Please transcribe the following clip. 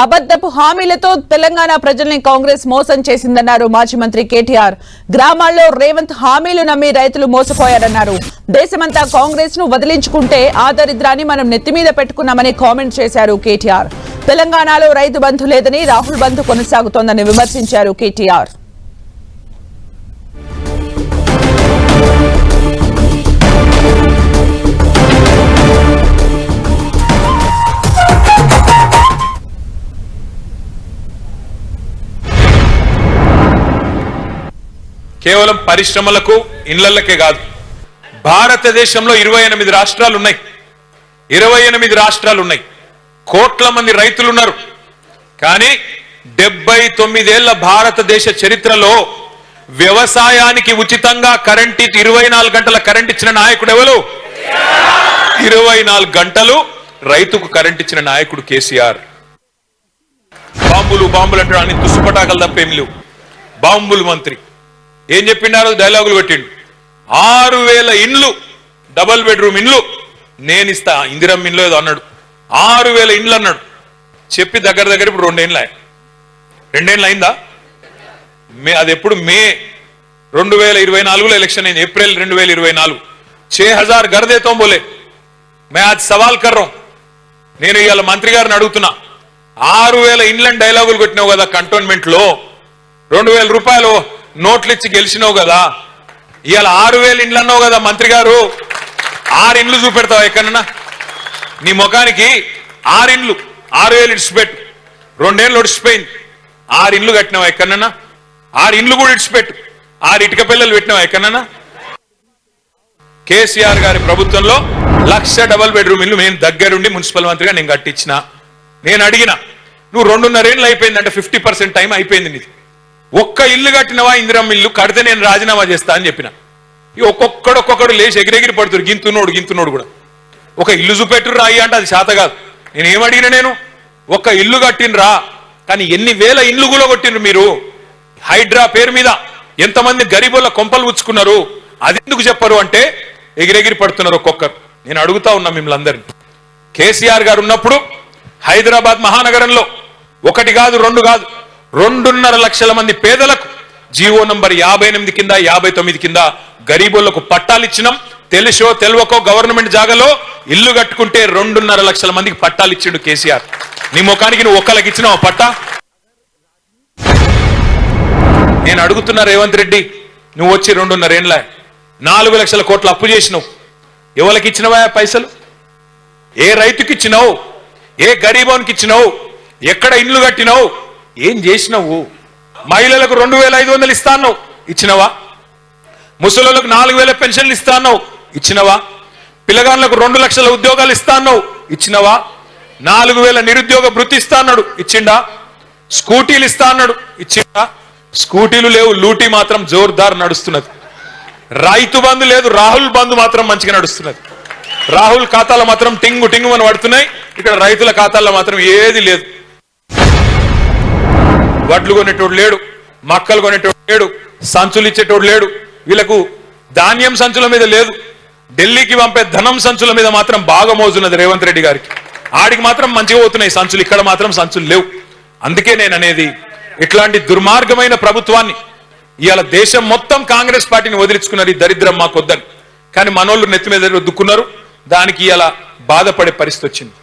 అబద్ధపు హామీలతో తెలంగాణ ప్రజల్ని కాంగ్రెస్ మోసం చేసిందన్నారు మాజీ మంత్రి కేటీఆర్. గ్రామాల్లో రేవంత్ హామీలు నమ్మి రైతులు మోసపోయారన్నారు. దేశమంతా కాంగ్రెస్ ను వదిలించుకుంటే ఆ దరిద్రాన్ని మనం నెత్తిమీద పెట్టుకున్నామని కామెంట్ చేశారు కేటీఆర్. తెలంగాణలో రైతు బంధు లేదని, రాహుల్ బంధు కొనసాగుతోందని విమర్శించారు కేటీఆర్. కేవలం పరిశ్రమలకు ఇళ్లకే కాదు, భారతదేశంలో 28 రాష్ట్రాలు ఉన్నాయి. 28 రాష్ట్రాలు ఉన్నాయి. కోట్ల మంది రైతులు ఉన్నారు. కానీ 79 ఏళ్ల భారతదేశ చరిత్రలో వ్యవసాయానికి ఉచితంగా కరెంట్ 24 గంటల కరెంట్ ఇచ్చిన నాయకుడు ఎవరు? 24 గంటలు రైతుకు కరెంట్ ఇచ్చిన నాయకుడు కేసీఆర్. బాంబులు అంటే అన్ని తుసుపటాకలు తప్పేం లేవు. బాంబులు మంత్రి ఏం చెప్పిండారో డైలాగులు పెట్టిండు. 6000 ఇండ్లు, డబల్ బెడ్రూమ్ ఇండ్లు నేను ఇస్తా, ఇందిరమ్మ ఇండ్లు ఏదో అన్నాడు. 6000 ఇండ్లు అన్నాడు. చెప్పి దగ్గర ఇప్పుడు 2 ఏళ్ళు అయిందా? అది ఎప్పుడు? మే 2024లో ఎలక్షన్ అయింది. ఏప్రిల్ 2024. 6000 घर देता हूं बोले. मैं आज सवाल कर रहा हूं. నేను ఇవాళ మంత్రి గారిని అడుగుతున్నా, 6000 ఇండ్లని డైలాగులు కొట్టినావు కదా కంటోన్మెంట్ లో, 2000 రూపాయలు నోట్లు ఇచ్చి గెలిచినావు కదా, ఇవాళ 6000 ఇండ్లు అన్నావు కదా మంత్రి గారు. 6 ఇండ్లు చూపెడతావు ఎక్కడన్నా? నీ ముఖానికి 6 ఇండ్లు, 6000 ఇడిచిపెట్టు. 2 ఏళ్ళు ఒడిచిపోయింది. 6 ఇండ్లు కట్టినావా ఎక్కడన్నా? 6 ఇండ్లు కూడా ఇడిచిపెట్టు. 6 ఇటుక పిల్లలు పెట్టినావా ఎక్కడన్నా? కేసీఆర్ గారి ప్రభుత్వంలో 1,00,000 డబల్ బెడ్రూమ్ ఇల్లు నేను దగ్గరుండి మున్సిపల్ మంత్రిగా నేను కట్టించిన. నేను అడిగిన, నువ్వు 2.5 ఏళ్ళు అయిపోయిందంటే 50% టైం అయిపోయింది నీది. ఒక్క ఇల్లు కట్టినవా? ఇందిరమ్మ ఇల్లు కడితే నేను రాజీనామా చేస్తా అని చెప్పిన. ఒక్కొక్కడు లేచి ఎగిరెగిరి పడుతురు. గింతున్నోడు కూడా ఒక ఇల్లు చూపెట్టురు రాయి అంటే అది శాత కాదు. నేను ఏమడిగిన, నేను ఒక ఇల్లు కట్టినరా, కానీ ఎన్ని వేల ఇల్లు కూడా కొట్టినరు మీరు. హైడ్రా పేరు మీద ఎంతమంది గరీబుల కొంపలు ఉచ్చుకున్నారు, అది ఎందుకు చెప్పరు అంటే ఎగిరెగిరి పడుతున్నారు ఒక్కొక్కరు. నేను అడుగుతా ఉన్నా మిమ్మల్ని అందరినీ, కేసీఆర్ గారు ఉన్నప్పుడు హైదరాబాద్ మహానగరంలో 1 కాదు 2 కాదు 2.5 లక్షల మంది పేదలకు జీవో నంబర్ 58 కింద 59 కింద గరీబులకు పట్టాలు ఇచ్చినాం. తెలుసో తెలియకో గవర్నమెంట్ జాగాలో ఇల్లు కట్టుకుంటే 2.5 లక్షల మందికి పట్టాలు ఇచ్చిండు కేసీఆర్. నీ ముఖానికి నువ్వు ఒక్కలకి ఇచ్చినావు పట్టా? నేను అడుగుతున్నా రేవంత్ రెడ్డి, నువ్వు వచ్చి 2.5 ఏళ్ళ 4 లక్షల కోట్ల అప్పు చేసినావు. ఎవరికి ఇచ్చినవా పైసలు? ఏ రైతుకి ఇచ్చినావు? ఏ గరీబానికి ఇచ్చినావు? ఎక్కడ ఇండ్లు కట్టినావు? ఏం చేసినావు? మహిళలకు 2500 ఇస్తాను, ఇచ్చినవా? ముసలులకు 4000 పెన్షన్లు ఇస్తాను, ఇచ్చినవా? పిల్లగాళ్ళకు 2 లక్షల ఉద్యోగాలు ఇస్తాను, ఇచ్చినవా? 4000 నిరుద్యోగ భృతి ఇస్తా అన్నాడు, ఇచ్చిండా? స్కూటీలు ఇస్తా అన్నాడు, ఇచ్చిండా? స్కూటీలు లేవు, లూటీ మాత్రం జోర్దార్ నడుస్తున్నది. రైతు బంధు లేదు, రాహుల్ బంధు మాత్రం మంచిగా నడుస్తున్నది. రాహుల్ ఖాతాలో మాత్రం టింగు అని పడుతున్నాయి, ఇక్కడ రైతుల ఖాతాల్లో మాత్రం ఏది లేదు. వడ్లు కొనేటోడు లేడు, మక్కలు కొనేటోడు లేడు, సంచులు ఇచ్చేటోడు లేడు. వీళ్ళకు ధాన్యం సంచుల మీద లేదు, ఢిల్లీకి పంపే ధనం సంచుల మీద మాత్రం బాగా మోజున్నది రేవంత్ రెడ్డి గారికి. ఆడికి మాత్రం మంచిగా పోతున్నాయి సంచులు, ఇక్కడ మాత్రం సంచులు లేవు. అందుకే నేను అనేది, ఇట్లాంటి దుర్మార్గమైన ప్రభుత్వాన్ని ఇవాళ దేశం మొత్తం కాంగ్రెస్ పార్టీని వదిలించుకున్నారు. ఈ దరిద్రం మాకొద్దని. కానీ మనోళ్ళు నెత్తి మీద దుక్కున్నారు. దానికి ఇలా బాధపడే పరిస్థితి వచ్చింది.